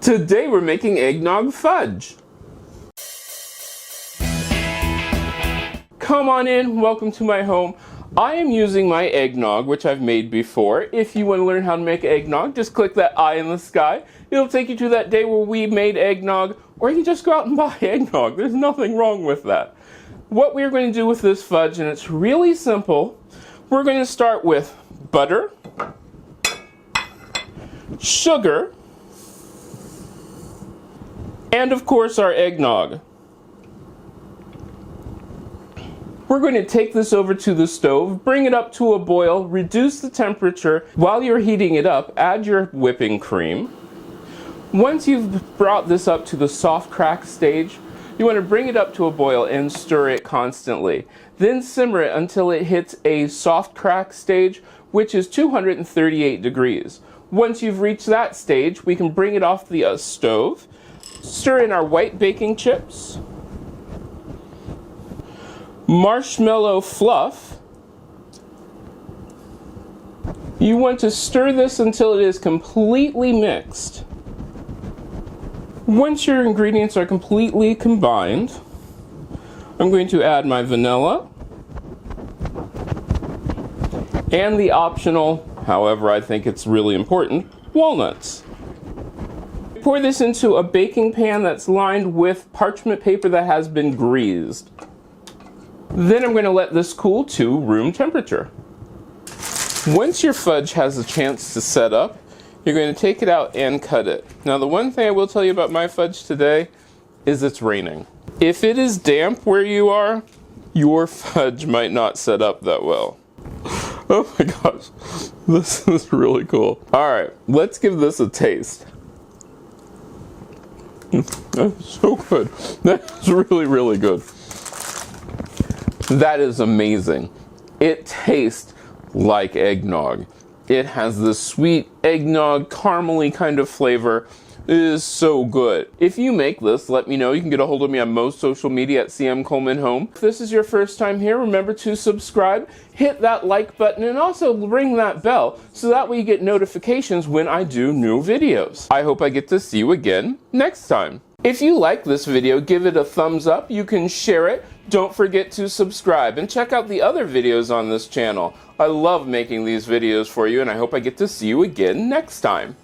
Today we're making eggnog fudge. Come on in, welcome to my home. I am using my eggnog, which I've made before. If you want to learn how to make eggnog, just click that eye in the sky. It'll take you to that day where we made eggnog, or you can just go out and buy eggnog. There's nothing wrong with that. What we're going to do with this fudge, and it's really simple, we're going to start with butter, sugar, and of course our eggnog. We're going to take this over to the stove, bring it up to a boil, reduce the temperature. While you're heating it up, add your whipping cream. Once you've brought this up to the soft crack stage, you want to bring it up to a boil and stir it constantly. Then simmer it until it hits a soft crack stage, which is 238 degrees. Once you've reached that stage, we can bring it off the stove, stir in our white baking chips, marshmallow fluff. You want to stir this until it is completely mixed. Once your ingredients are completely combined, I'm going to add my vanilla and the optional, however I think it's really important, walnuts. Pour this into a baking pan that's lined with parchment paper that has been greased. Then I'm going to let this cool to room temperature. Once your fudge has a chance to set up, you're going to take it out and cut it. Now the one thing I will tell you about my fudge today is it's raining. If it is damp where you are, your fudge might not set up that well. Oh my gosh, this is really cool. Alright, let's give this a taste. That's so good. That's really, really good. That is amazing. It tastes like eggnog. It has this sweet eggnog, caramely kind of flavor. It is so good. If you make this, let me know. You can get a hold of me on most social media at CM Coleman Home. If this is your first time here, remember to subscribe, hit that like button, and also ring that bell so that way you get notifications when I do new videos. I hope I get to see you again next time. If you like this video, give it a thumbs up. You can share it. Don't forget to subscribe and check out the other videos on this channel. I love making these videos for you, and I hope I get to see you again next time.